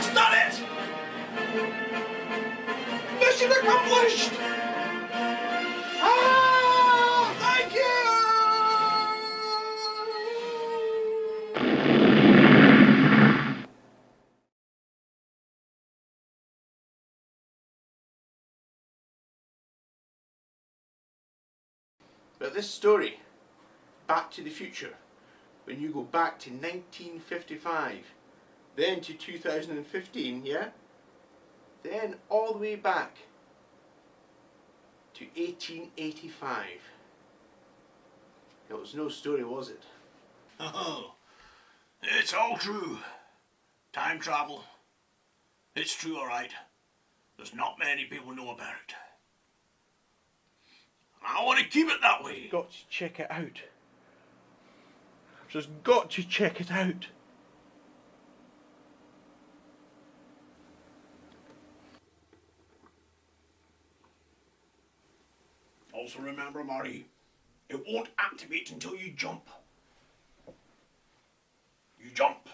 Doc's done it! Mission accomplished! Ah, thank you! But this story, Back to the Future, when you go back to 1955, then to 2015, yeah? Then all the way back to 1885. It was no story, was it? Oh, it's all true. Time travel. It's true, alright. There's not many people know about it. I want to keep it that way. Got to check it out. I've just got to check it out. Also remember, Marty, it won't activate until you jump. You jump.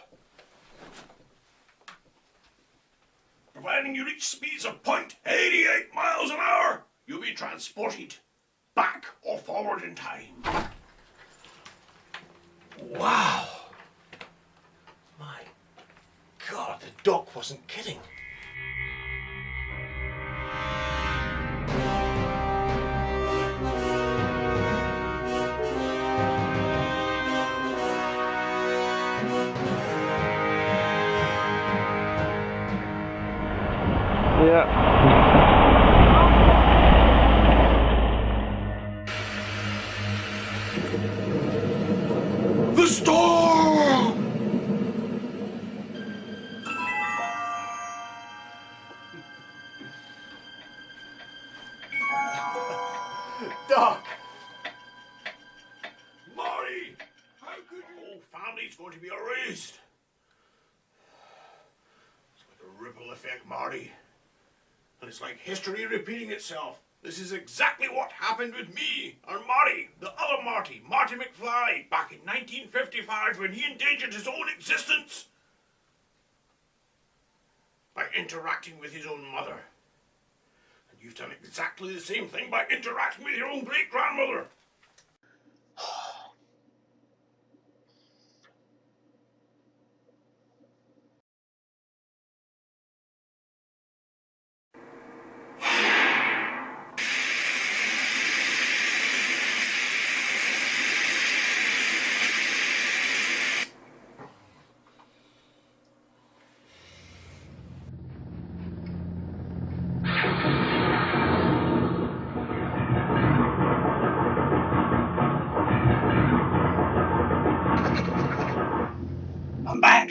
Providing you reach speeds of 0.88 miles an hour, you'll be transported back or forward in time. Wow. My God, the doc wasn't kidding. Yeah. The storm! Doc! Marty! How could you? The whole family's going to be erased. It's like a ripple effect, Marty. And it's like history repeating itself. This is exactly what happened with me and Marty, the other Marty, Marty McFly, back in 1955 when he endangered his own existence by interacting with his own mother. And you've done exactly the same thing by interacting with your own great-grandmother. I'm back.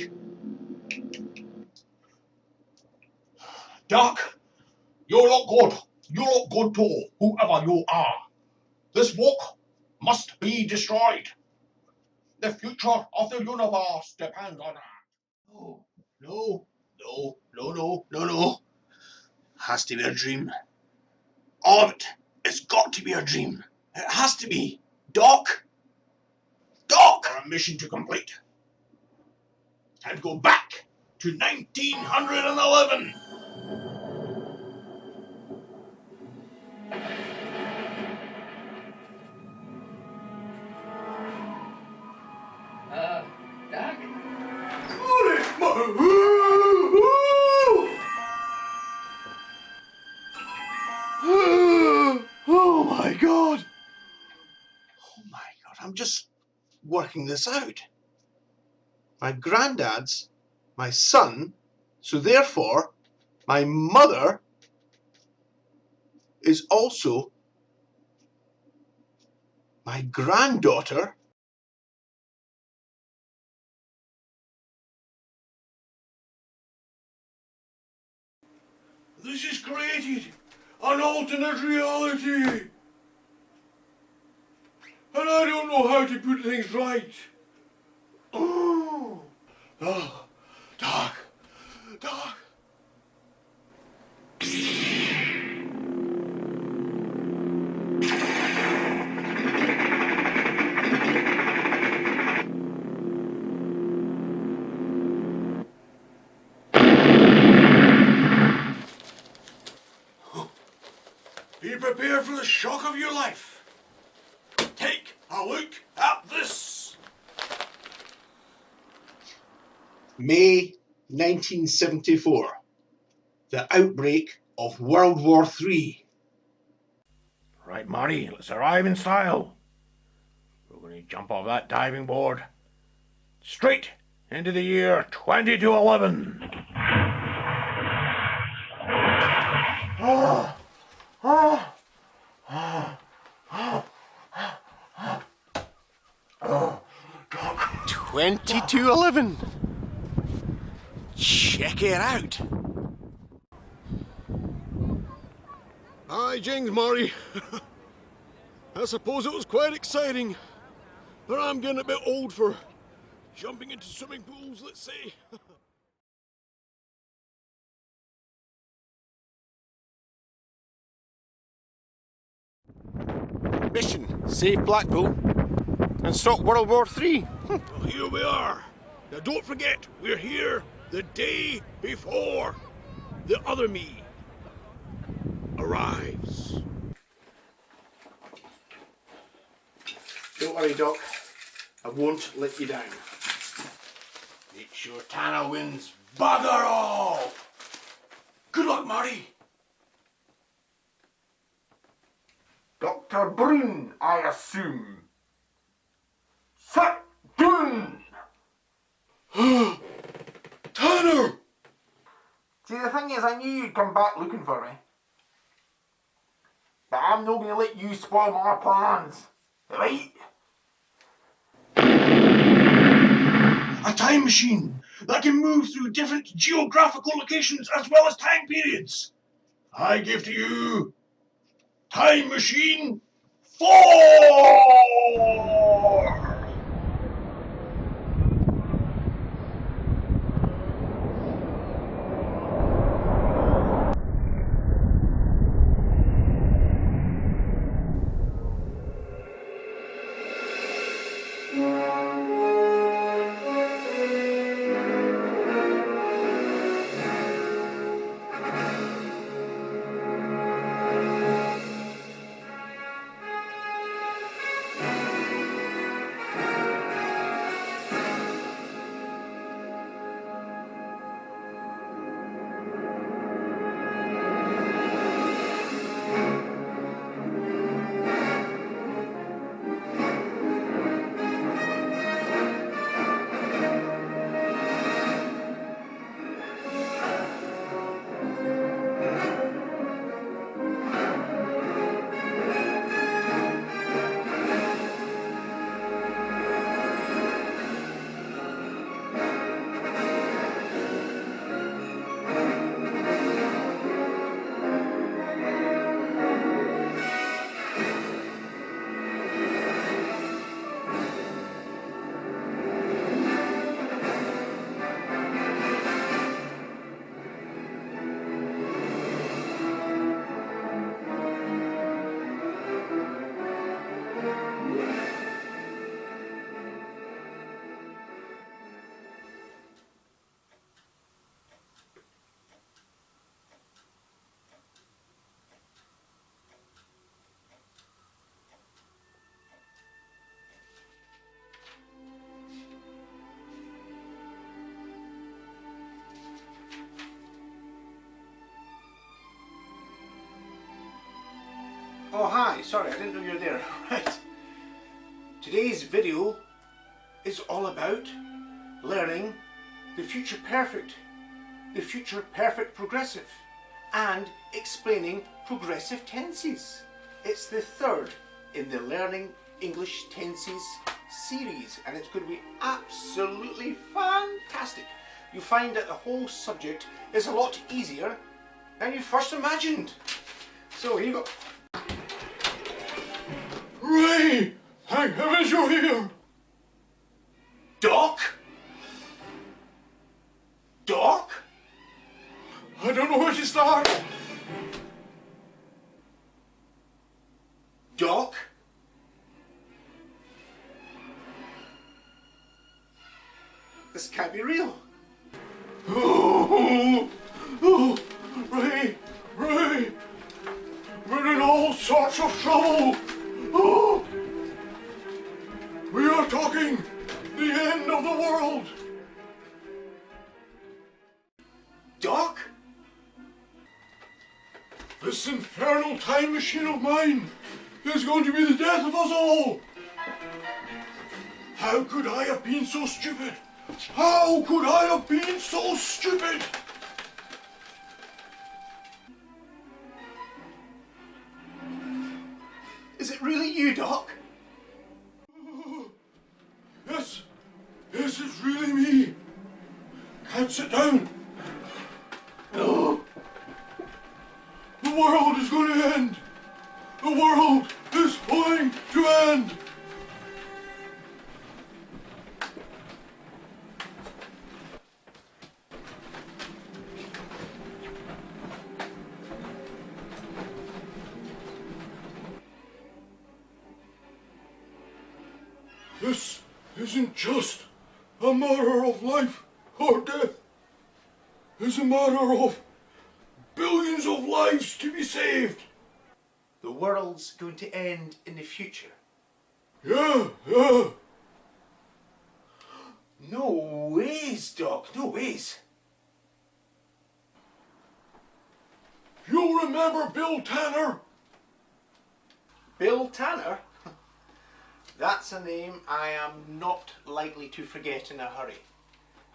Doc, you look good. You look good too, whoever you are. This book must be destroyed. The future of the universe depends on it. No. Has to be a dream. All of it. It's got to be a dream. It has to be. Doc! Our mission to complete. Time to go back to 1911. Doc? Oh my God! Oh my God, I'm just working this out. My granddad's my son, so therefore my mother is also my granddaughter. This has created an alternate reality. And I don't know how to put things right. Oh, Doc. prepare for the shock of your life. Take a look at this. May 1974. The outbreak of World War III. Right, Marty, let's arrive in style. We're going to jump off that diving board straight into the year 2211. Oh, oh, oh, oh, oh, Doc. 2211. Check it out. Aye, Jings, Marty. I suppose it was quite exciting, but I'm getting a bit old for jumping into swimming pools, let's say. Mission: save Blackpool and stop World War III. Well, here we are. Now don't forget, we're here the day before the other me arrives. Don't worry, Doc. I won't let you down. Make sure Tanner wins bugger all. Good luck, Marty. Dr. Brun, I assume. Sit down! Tanner! See, the thing is, I knew you'd come back looking for me. But I'm not going to let you spoil my plans. Right? A time machine that can move through different geographical locations as well as time periods. I give to you Time Machine 4! Oh, hi. Sorry, I didn't know you were there. Right. Today's video is all about learning the future perfect progressive, and explaining progressive tenses. It's the third in the Learning English Tenses series, and it's going to be absolutely fantastic. You find that the whole subject is a lot easier than you first imagined. So here you go. Ray! Thank heavens you're here! Doc? Doc? I don't know where to start. Doc? This can't be real. Oh, Ray! We're in all This infernal time machine of mine is going to be the death of us all! How could I have been so stupid? How could I have been so stupid? Is it really you, Doc? Yes, yes, it's really me. Can't sit down. No. The world is going to end. The world is going to end. This isn't just a matter of life or death. It's a matter of billions of lives to be saved. The world's going to end in the future. Yeah. No ways, Doc, no ways. You remember Bill Tanner? Bill Tanner? That's a name I am not likely to forget in a hurry.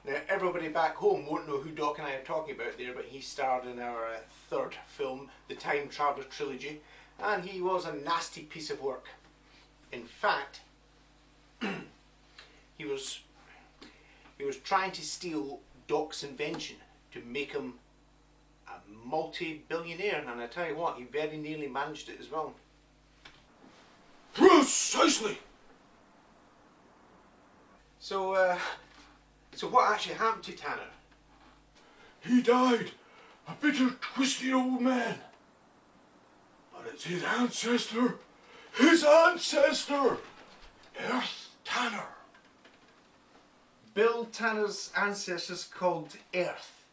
Now, everybody back home won't know who Doc and I are talking about there, but he starred in our third film, the Time Traveller Trilogy, and he was a nasty piece of work. In fact, he was trying to steal Doc's invention to make him a multi-billionaire, and I tell you what, he very nearly managed it as well. Precisely! So what actually happened to Tanner? He died, a bitter, twisted old man. But it's his ancestor, Earth Tanner. Bill Tanner's ancestors called Earth.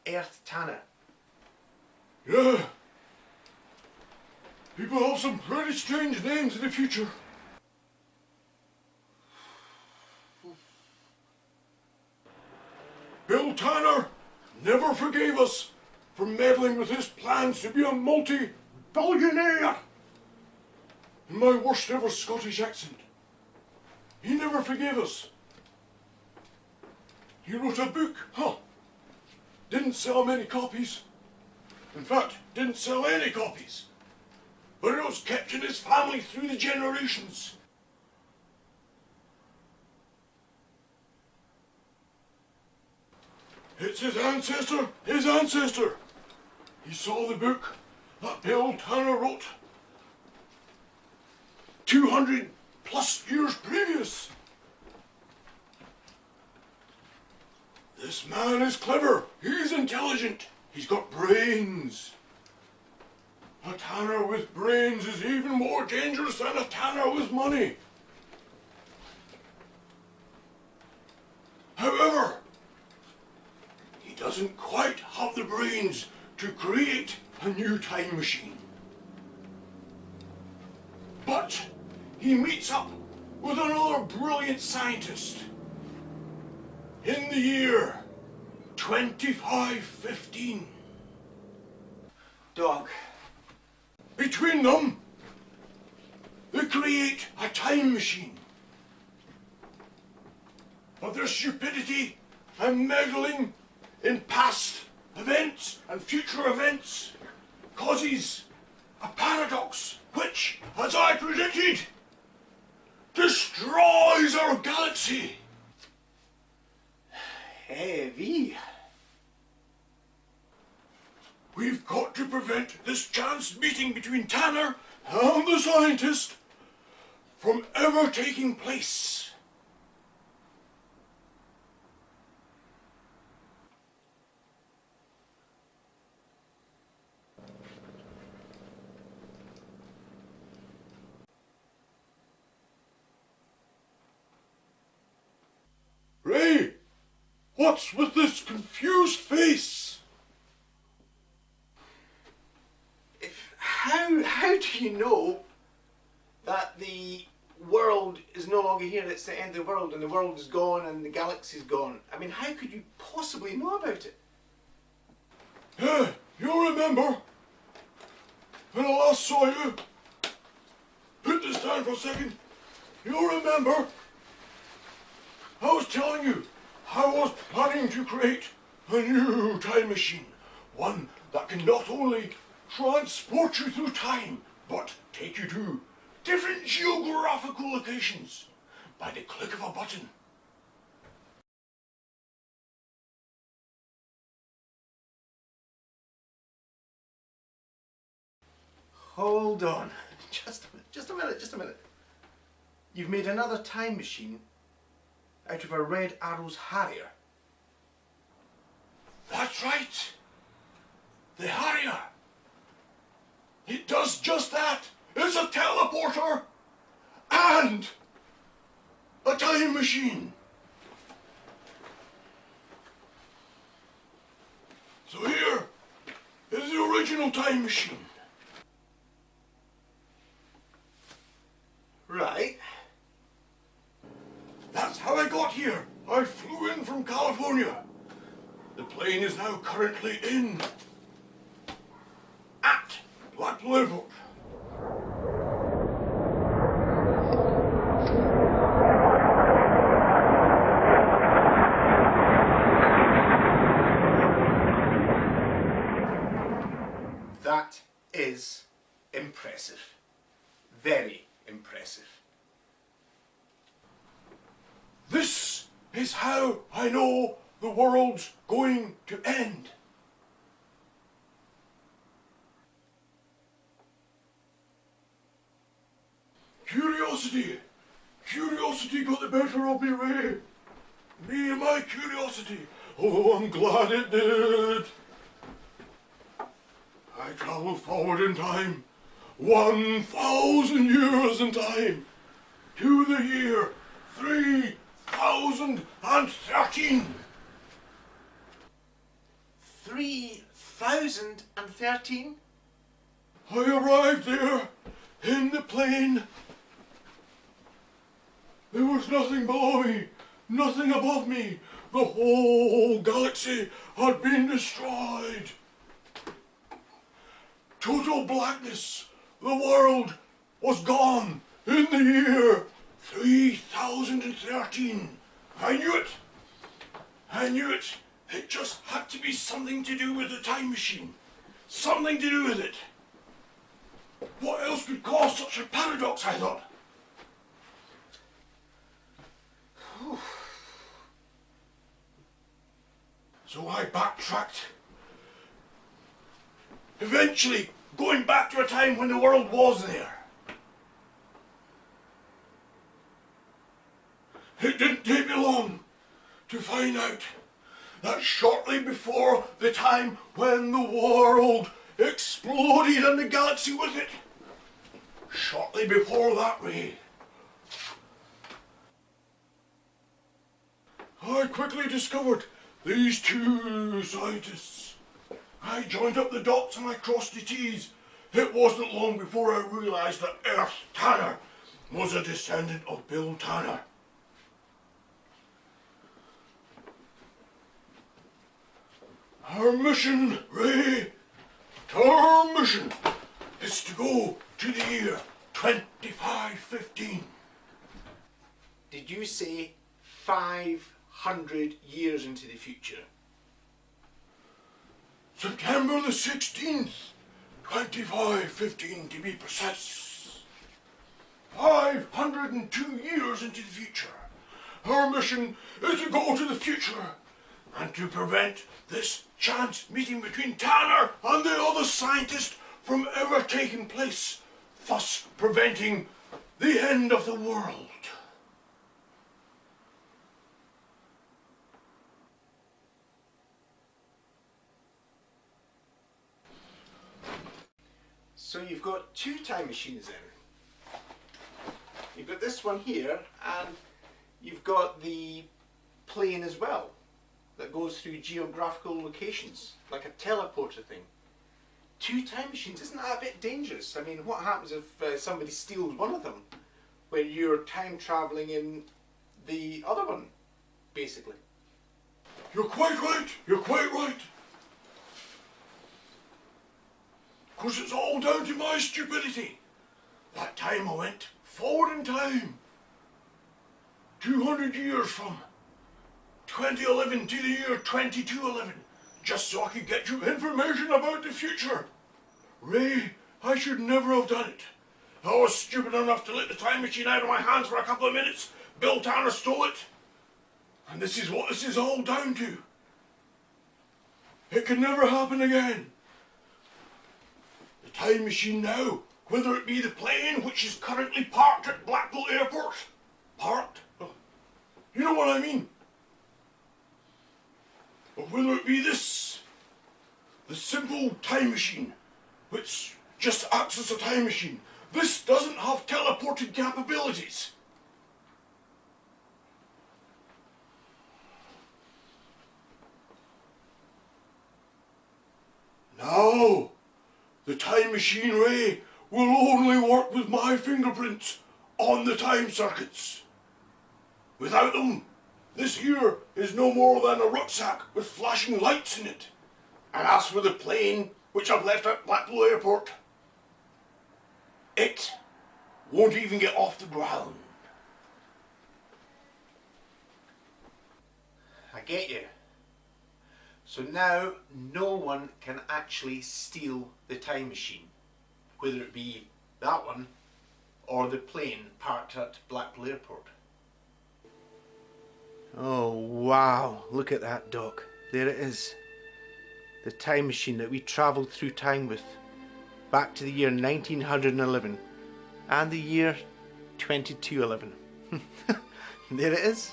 Earth Tanner. Yeah. People have some pretty strange names in the future. Bill Tanner never forgave us for meddling with his plans to be a multi-billionaire. In my worst ever Scottish accent. He never forgave us. He wrote a book, Didn't sell many copies. In fact, didn't sell any copies. But it was kept in his family through the generations. It's his ancestor. He saw the book that Bill Tanner wrote 200 plus years previous. This man is clever. He's intelligent. He's got brains. A Tanner with brains is even more dangerous than a Tanner with money. However, he doesn't quite have the brains to create a new time machine. But he meets up with another brilliant scientist in the year 2515. Doc. Between them, they create a time machine. But their stupidity and meddling in past events and future events causes a paradox which, as I predicted, destroys our galaxy. Heavy. We've got to prevent this chance meeting between Tanner and the scientist from ever taking place. Ray, what's with this confused face? How do you know that the world is no longer here, it's the end of the world, and the world is gone and the galaxy's gone? I mean, how could you possibly know about it? You remember saw you. Put this down for a second. You remember? I was telling you I was planning to create a new time machine. One that can not only transport you through time, but take you to different geographical locations by the click of a button. Hold on. Just a minute. You've made another time machine out of a Red Arrow's Harrier. That's right. The Harrier. It does just that. It's a teleporter and a time machine. So here is the original time machine. Right. That's how I got here. I flew in from California. The plane is now currently at Blackpool Airport. That is impressive. Very impressive. This is how I know the world's going to end. Curiosity. Curiosity got the better of me, Ray. Me and my curiosity. Although I'm glad it did. I travelled forward in time, 1,000 years in time, to the year 3013. 3013? I arrived there in the plane. There was nothing below me, nothing above me. The whole galaxy had been destroyed. Total blackness. The world was gone in the year 3013. I knew it. I knew it. It just had to be something to do with the time machine. Something to do with it. What else could cause such a paradox, I thought. So I backtracked. Eventually, going back to a time when the world was there. It didn't take me long to find out that shortly before the time when the world exploded and the galaxy with it, shortly before that, Ray, I quickly discovered these two scientists. I joined up the dots and I crossed the T's. It wasn't long before I realised that Earth Tanner was a descendant of Bill Tanner. Our mission, Ray, our mission is to go to the year 2515. Did you say 500 years into the future? September the 16th, 2515 to be precise. 502 years into the future. Our mission is to go to the future and to prevent this chance meeting between Tanner and the other scientist from ever taking place, thus preventing the end of the world. So you've got two time machines in. You've got this one here, and you've got the plane as well that goes through geographical locations, like a teleporter thing. Two time machines, isn't that a bit dangerous? I mean, what happens if somebody steals one of them when you're time travelling in the other one, basically? You're quite right, you're quite right. 'cause it's all down to my stupidity. That time I went forward in time, 200 years from 2011 to the year 2211, just so I could get you information about the future. Ray, I should never have done it. I was stupid enough to let the time machine out of my hands for a couple of minutes. Bill Tanner stole it. And this is what this is all down to. It can never happen again. The time machine now, whether it be the plane which is currently parked at Blackpool Airport, parked, you know what I mean, or whether it be this, the simple time machine, which just acts as a time machine. This doesn't have teleporting capabilities. Now, the time machine, Ray, will only work with my fingerprints on the time circuits. Without them, this here is no more than a rucksack with flashing lights in it. And as for the plane which I've left at Blackpool Airport, it won't even get off the ground. I get you. So now no one can actually steal the time machine, whether it be that one or the plane parked at Blackpool Airport. Oh wow, look at that, Doc. There it is. The time machine that we travelled through time with, back to the year 1911 and the year 2211. There it is.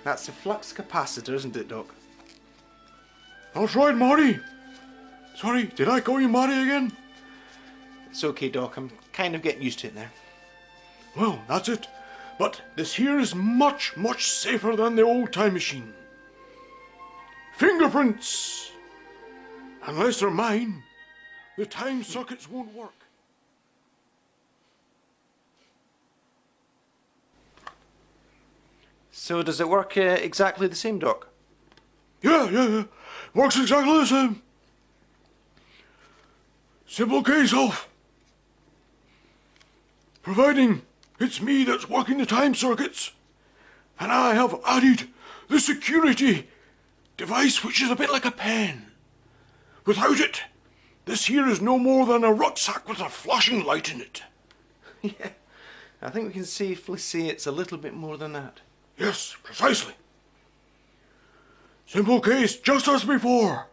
That's the flux capacitor, isn't it, Doc? That's right, Marty. Sorry, did I call you Marty again? It's okay, Doc. I'm kind of getting used to it now. Well, that's it. But this here is much, much safer than the old time machine. Fingerprints! Unless they're mine, the time circuits won't work. So does it work exactly the same, Doc? Yeah. Works exactly the same. Simple case of providing it's me that's working the time circuits, and I have added the security device which is a bit like a pen. Without it, this here is no more than a rucksack with a flashing light in it. Yeah, I think we can safely say it's a little bit more than that. Yes, precisely. Simple case, just as before.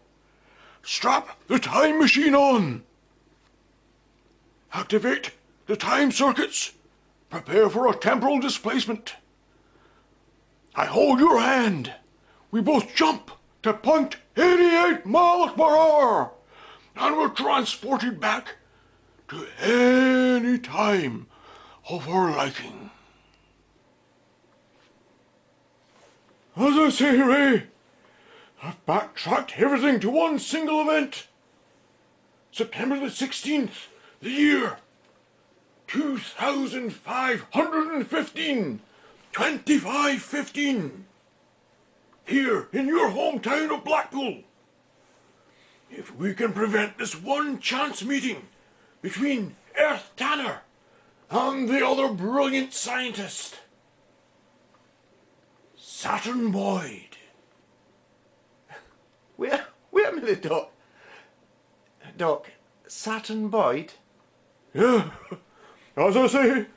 Strap the time machine on. Activate the time circuits. Prepare for a temporal displacement. I hold your hand. We both jump to point 88 miles per hour. And we're transported back to any time of our liking. As I say, Ray, I've backtracked everything to one single event. September the 16th, the year 2515, 2515. Here in your hometown of Blackpool. If we can prevent this one chance meeting between Earth Tanner and the other brilliant scientist, Saturn Boyd. Wait a minute, Doc. Doc, Saturn Boyd? Yeah, as I say,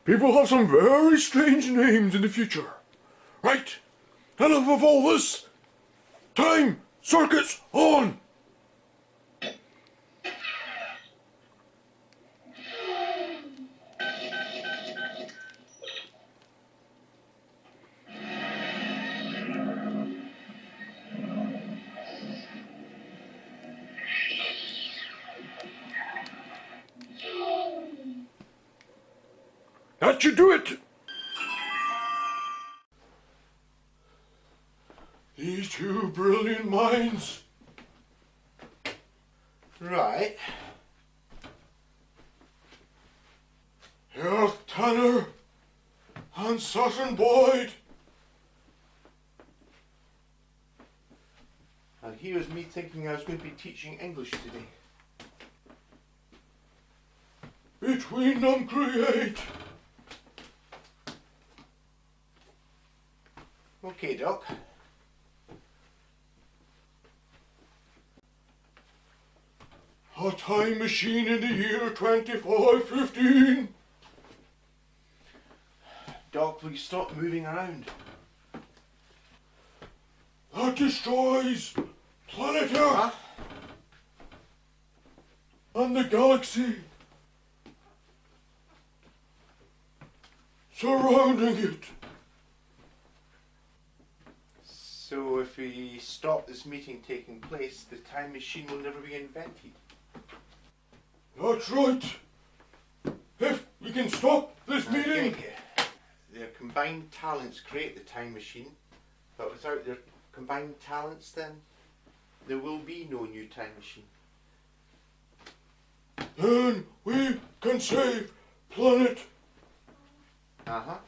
people have some very strange names in the future. Right, enough of all this. Time circuits on. That should do it. These two brilliant minds. Right. Earth Tanner and Saturn Boyd. And here's me thinking I was going to be teaching English today. Between them create. Okay, Doc. A time machine in the year 2515. Doc, will you stop moving around? That destroys planet Earth Huh? and the galaxy surrounding it. So if we stop this meeting taking place, the time machine will never be invented. That's right. If we can stop this meeting. Their combined talents create the time machine, but without their combined talents then there will be no new time machine. Then we can save planet. Uh-huh.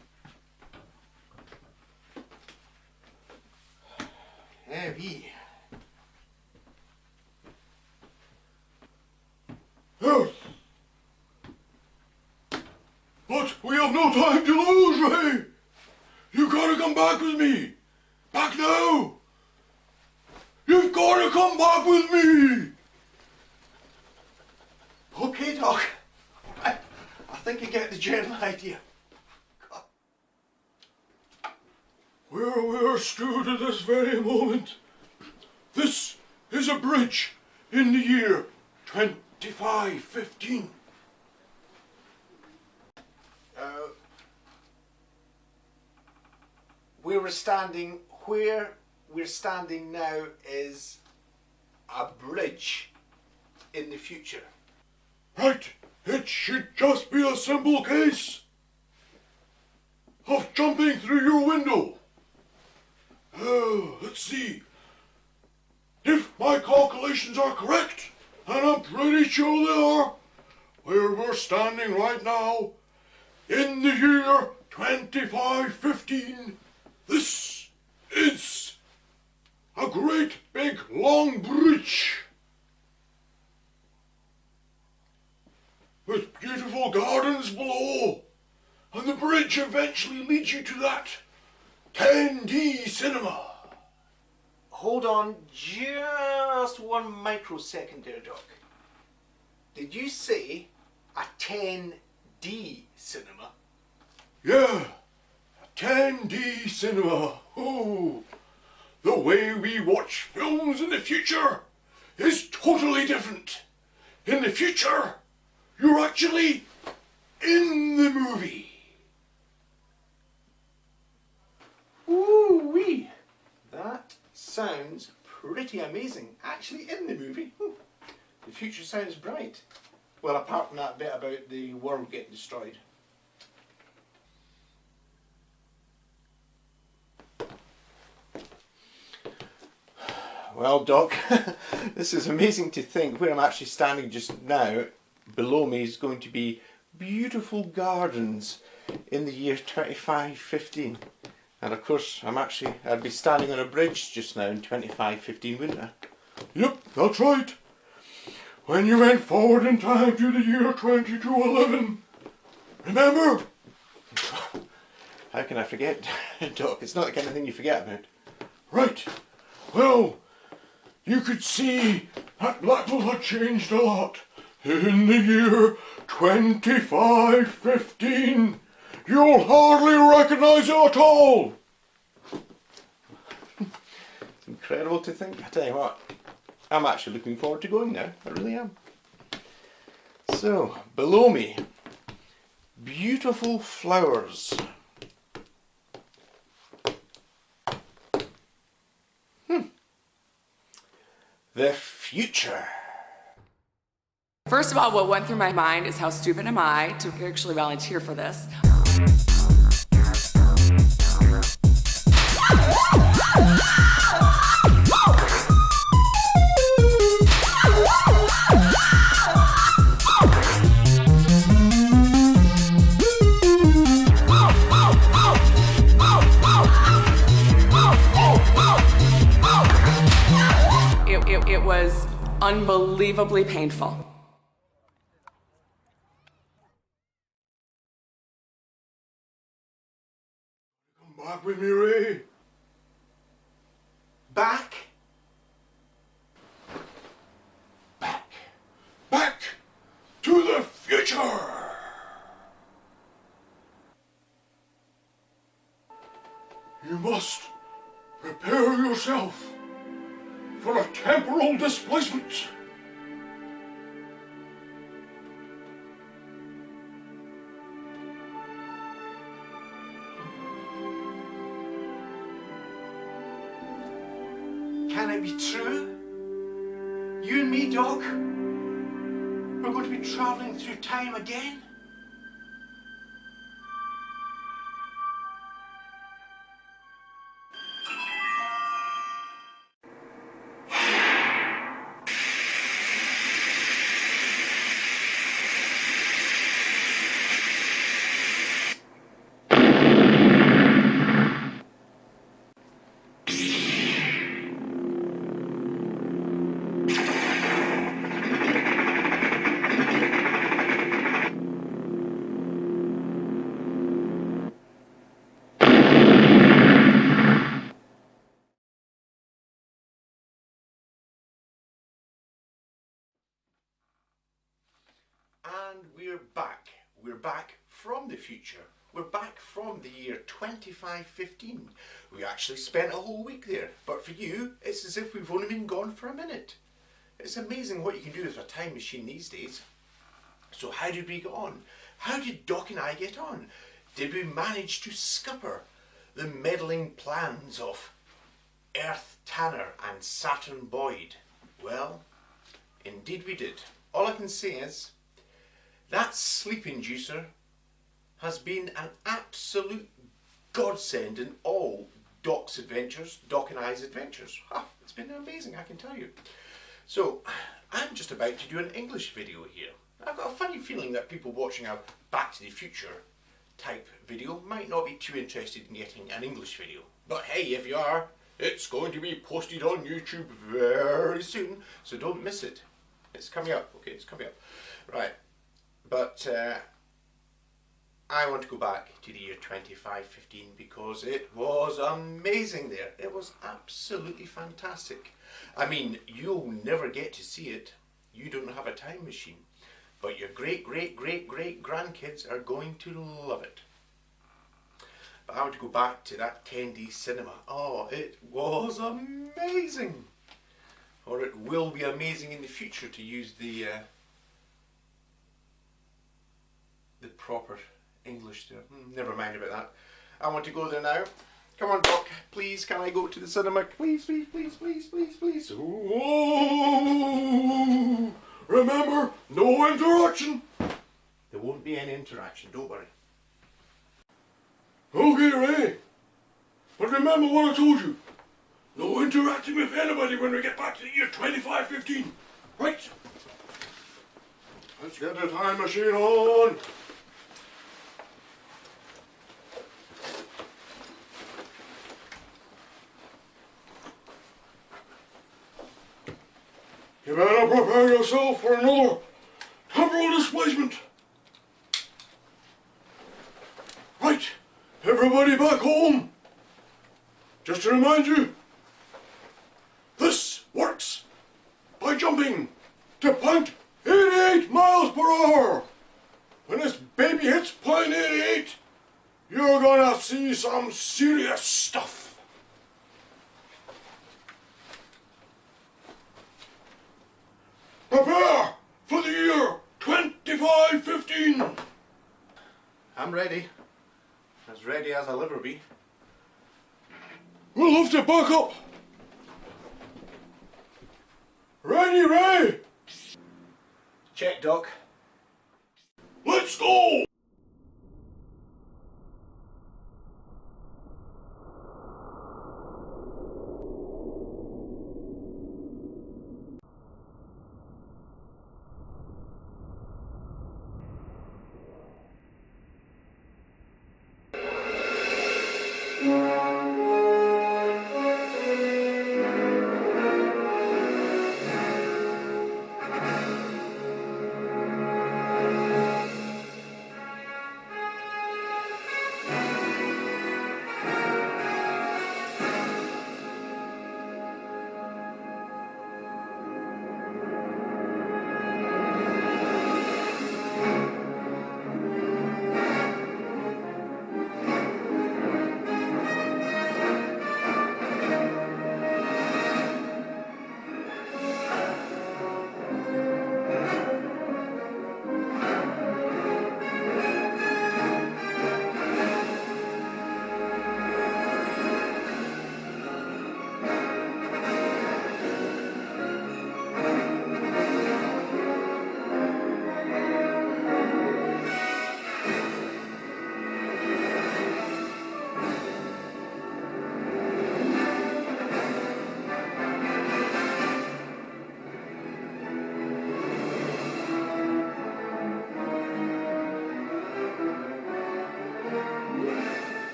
Heavy. Earth. But we have no time to lose, Ray. You gotta come back with me. Back now. You've gotta come back with me. Okay, Doc. I think I get the general idea. Where we are stood at this very moment, this is a bridge in the year 2515. Where we're standing now is a bridge in the future. Right, it should just be a simple case of jumping through your window. Let's see. If my calculations are correct, and I'm pretty sure they are, where we're standing right now, in the year 2515, this is a great big long bridge with beautiful gardens below, and the bridge eventually leads you to that 10D cinema. Hold on just 1 microsecond there, Doc. Did you say a 10D cinema? Yeah, 10D cinema. Oh, the way we watch films in the future is totally different. In the future, you're actually in the movie. Ooh-wee! That sounds pretty amazing. Actually in the movie. The future sounds bright. Well, apart from that bit about the world getting destroyed. Well, Doc, this is amazing to think. Where I'm actually standing just now, below me is going to be beautiful gardens in the year 2515. And of course, I'd be standing on a bridge just now in 2515, wouldn't I? Yep, that's right. When you went forward in time to the year 2211. Remember? How can I forget, Doc? It's not the kind of thing you forget about. Right. Well, you could see that Blackpool had changed a lot. In the year 2515, you'll hardly recognise it at all. It's incredible to think. I tell you what, I'm actually looking forward to going now. I really am. So, below me, beautiful flowers. The future. First of all, what went through my mind is how stupid am I to actually volunteer for this? It was unbelievably painful. Come back with me, Ray. Back? Back to the future. You must prepare yourself for a temporal displacement. Can it be true? You and me, Doc, we're going to be travelling through time again? And we're back. We're back from the future. We're back from the year 2515. We actually spent a whole week there, but for you, it's as if we've only been gone for a minute. It's amazing what you can do with a time machine these days. So how did we get on? How did Doc and I get on? Did we manage to scupper the meddling plans of Earth Tanner and Saturn Boyd? Well, indeed we did. All I can say is, that sleep inducer has been an absolute godsend in all Doc's adventures, Doc and I's adventures. It's been amazing, I can tell you. So, I'm just about to do an English video here. I've got a funny feeling that people watching a Back to the Future type video might not be too interested in getting an English video. But hey, if you are, it's going to be posted on YouTube very soon, so don't miss it. It's coming up, okay, it's coming up. Right. But I want to go back to the year 2515 because it was amazing there. It was absolutely fantastic. I mean, you'll never get to see it. You don't have a time machine. But your great grandkids are going to love it. But I want to go back to that 10D cinema. Oh, it was amazing. Or it will be amazing in the future, to use the proper English there. Never mind about that. I want to go there now. Come on, Doc. Please, can I go to the cinema? Please, please, please, please, please, please. Whoa! Remember, no interaction. There won't be any interaction, don't worry. Okay, Ray. But remember what I told you. No interacting with anybody when we get back to the year 2515. Right? Let's get the time machine on. You better prepare yourself for another temporal displacement. Right, everybody back home. Just to remind you, this works by jumping to point 88 miles per hour. When this baby hits point 88, you're gonna see some serious stuff. Prepare for the year 2515. I'm ready. As ready as I'll ever be. We'll have to back up. Ready, Ray? Check, Doc. Let's go!